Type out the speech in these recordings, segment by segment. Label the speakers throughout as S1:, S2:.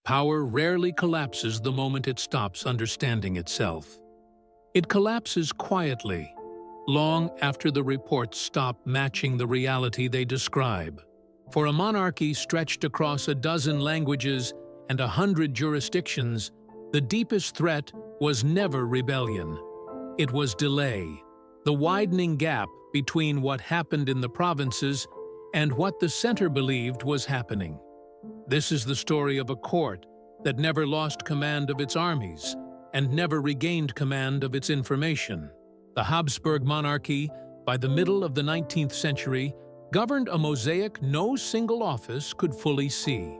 S1: Power rarely collapses the moment it stops understanding itself. It collapses quietly, long after the reports stop matching the reality they describe. For a monarchy stretched across a dozen languages and 100 jurisdictions, the deepest threat was never rebellion. It was delay, the widening gap between what happened in the provinces and what the center believed was happening. This is the story of a court that never lost command of its armies and never regained command of its information. The Habsburg Monarchy, by the middle of the 19th century, governed a mosaic no single office could fully see.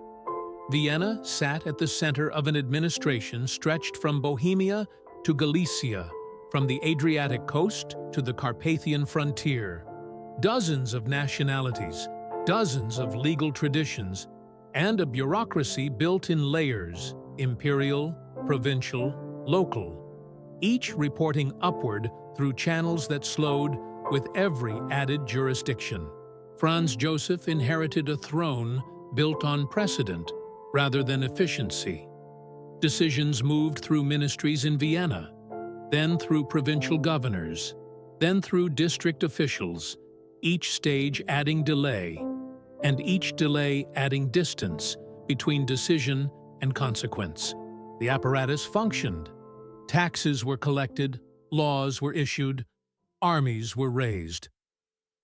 S1: Vienna sat at the center of an administration stretched from Bohemia to Galicia, from the Adriatic coast to the Carpathian frontier. Dozens of nationalities, dozens of legal traditions, and a bureaucracy built in layers, imperial, provincial, local, each reporting upward through channels that slowed with every added jurisdiction. Franz Joseph inherited a throne built on precedent rather than efficiency. Decisions moved through ministries in Vienna, then through provincial governors, then through district officials, each stage adding delay, and each delay adding distance between decision and consequence. The apparatus functioned. Taxes were collected, laws were issued, armies were raised.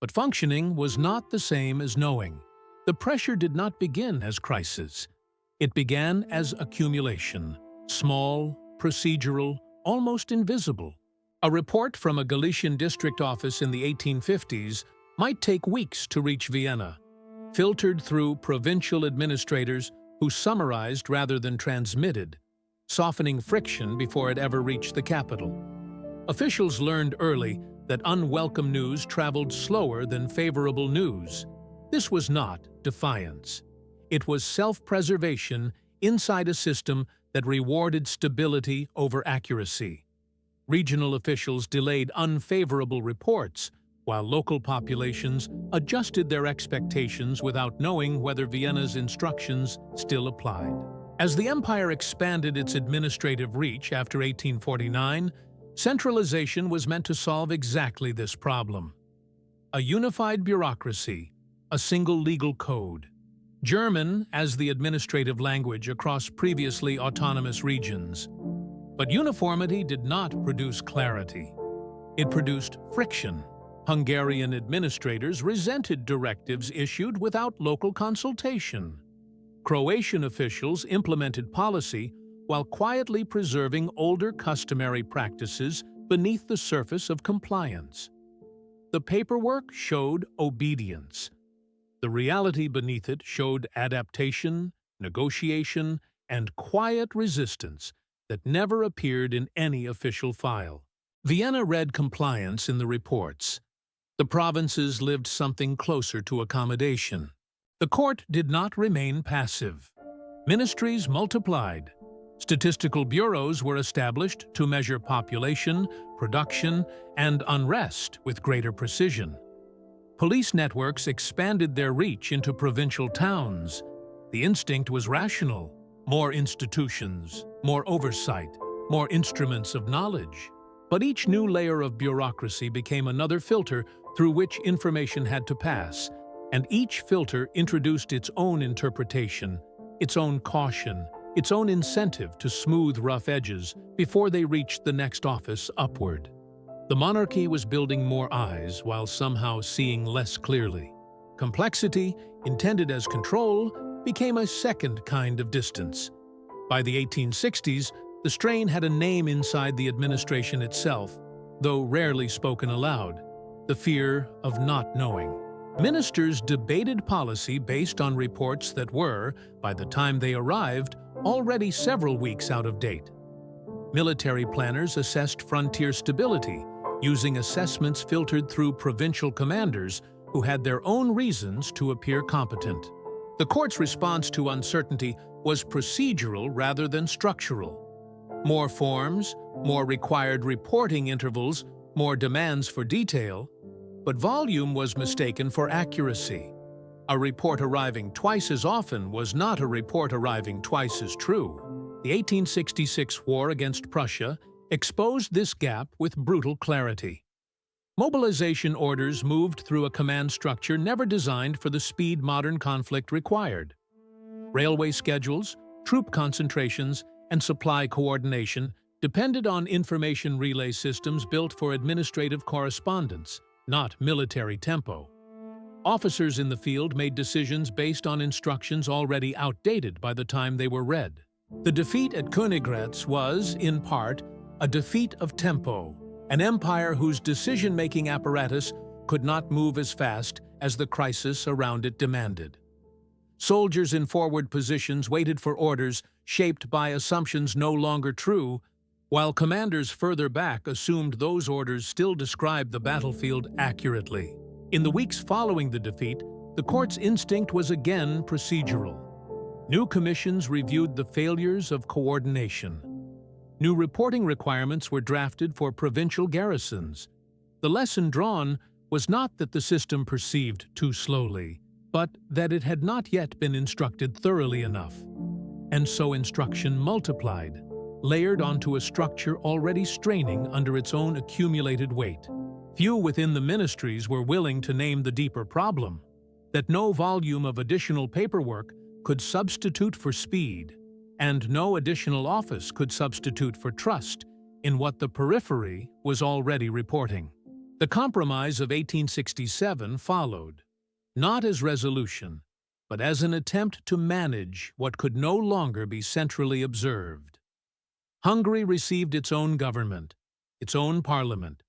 S1: But functioning was not the same as knowing. The pressure did not begin as crisis. It began as accumulation, small, procedural, almost invisible. A report from a Galician district office in the 1850s might take weeks to reach Vienna, filtered through provincial administrators who summarized rather than transmitted, softening friction before it ever reached the capital. Officials learned early that unwelcome news traveled slower than favorable news. This was not defiance. It was self-preservation inside a system that rewarded stability over accuracy. Regional officials delayed unfavorable reports, while local populations adjusted their expectations without knowing whether Vienna's instructions still applied. As the empire expanded its administrative reach after 1849, centralization was meant to solve exactly this problem. A unified bureaucracy, a single legal code, German as the administrative language across previously autonomous regions. But uniformity did not produce clarity. It produced friction. Hungarian administrators resented directives issued without local consultation. Croatian officials implemented policy while quietly preserving older customary practices beneath the surface of compliance. The paperwork showed obedience. The reality beneath it showed adaptation, negotiation, and quiet resistance that never appeared in any official file. Vienna read compliance in the reports. The provinces lived something closer to accommodation. The court did not remain passive. Ministries multiplied. Statistical bureaus were established to measure population, production, and unrest with greater precision. Police networks expanded their reach into provincial towns. The instinct was rational: more institutions, more oversight, more instruments of knowledge. But each new layer of bureaucracy became another filter through which information had to pass, and each filter introduced its own interpretation, its own caution, its own incentive to smooth rough edges before they reached the next office upward. The monarchy was building more eyes while somehow seeing less clearly. Complexity, intended as control, became a second kind of distance. By the 1860s, the strain had a name inside the administration itself, though rarely spoken aloud: the fear of not knowing. Ministers debated policy based on reports that were, by the time they arrived, already several weeks out of date. Military planners assessed frontier stability, using assessments filtered through provincial commanders who had their own reasons to appear competent. The court's response to uncertainty was procedural rather than structural. More forms, more required reporting intervals, more demands for detail, but volume was mistaken for accuracy. A report arriving twice as often was not a report arriving twice as true. The 1866 war against Prussia exposed this gap with brutal clarity. Mobilization orders moved through a command structure never designed for the speed modern conflict required. Railway schedules, troop concentrations, and supply coordination depended on information relay systems built for administrative correspondence, not military tempo. Officers in the field made decisions based on instructions already outdated by the time they were read. The defeat at Königgrätz was, in part, a defeat of tempo, an empire whose decision-making apparatus could not move as fast as the crisis around it demanded. Soldiers in forward positions waited for orders shaped by assumptions no longer true, while commanders further back assumed those orders still described the battlefield accurately. In the weeks following the defeat, the court's instinct was again procedural. New commissions reviewed the failures of coordination. New reporting requirements were drafted for provincial garrisons. The lesson drawn was not that the system perceived too slowly, but that it had not yet been instructed thoroughly enough. And so instruction multiplied, layered onto a structure already straining under its own accumulated weight. Few within the ministries were willing to name the deeper problem, that no volume of additional paperwork could substitute for speed, and no additional office could substitute for trust in what the periphery was already reporting. The Compromise of 1867 followed, not as resolution, but as an attempt to manage what could no longer be centrally observed. Hungary received its own government, its own parliament,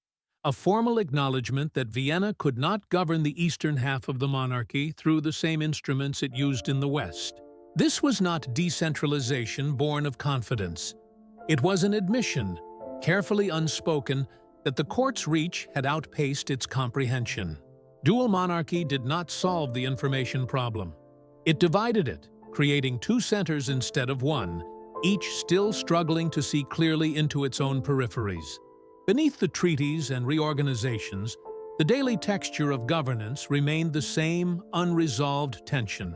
S1: a formal acknowledgement that Vienna could not govern the eastern half of the monarchy through the same instruments it used in the West. This was not decentralization born of confidence. It was an admission, carefully unspoken, that the court's reach had outpaced its comprehension. Dual monarchy did not solve the information problem. It divided it, creating two centers instead of one, each still struggling to see clearly into its own peripheries. Beneath the treaties and reorganizations, the daily texture of governance remained the same unresolved tension.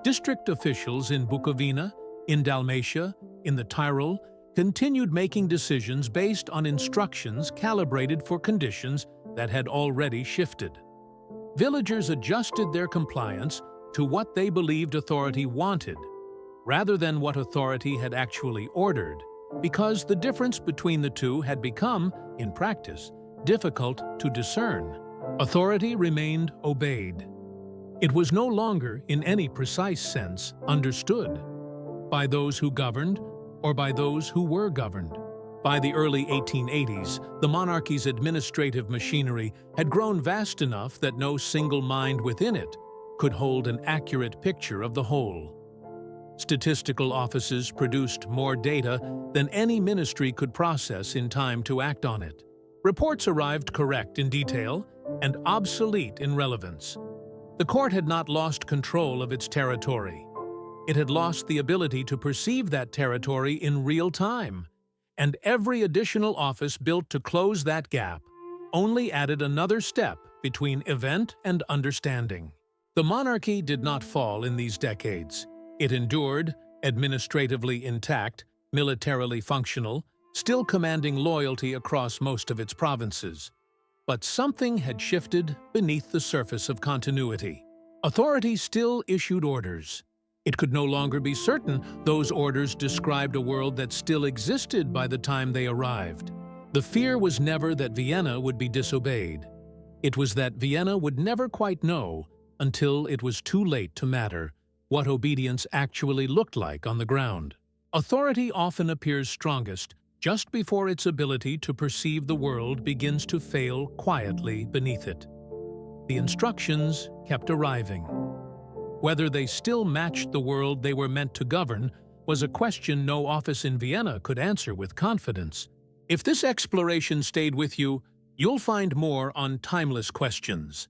S1: District officials in Bukovina, in Dalmatia, in the Tyrol, continued making decisions based on instructions calibrated for conditions that had already shifted. Villagers adjusted their compliance to what they believed authority wanted, rather than what authority had actually ordered, because the difference between the two had become, in practice, difficult to discern. Authority remained obeyed. It was no longer, in any precise sense, understood by those who governed or by those who were governed. By the early 1880s, the monarchy's administrative machinery had grown vast enough that no single mind within it could hold an accurate picture of the whole. Statistical offices produced more data than any ministry could process in time to act on it. Reports arrived correct in detail and obsolete in relevance. The court had not lost control of its territory. It had lost the ability to perceive that territory in real time, and every additional office built to close that gap only added another step between event and understanding. The monarchy did not fall in these decades. It endured, administratively intact, militarily functional, still commanding loyalty across most of its provinces. But something had shifted beneath the surface of continuity. Authority still issued orders. It could no longer be certain those orders described a world that still existed by the time they arrived. The fear was never that Vienna would be disobeyed. It was that Vienna would never quite know, until it was too late to matter, what obedience actually looked like on the ground. Authority often appears strongest just before its ability to perceive the world begins to fail quietly beneath it. The instructions kept arriving. Whether they still matched the world they were meant to govern was a question no office in Vienna could answer with confidence. If this exploration stayed with you, you'll find more on timeless questions.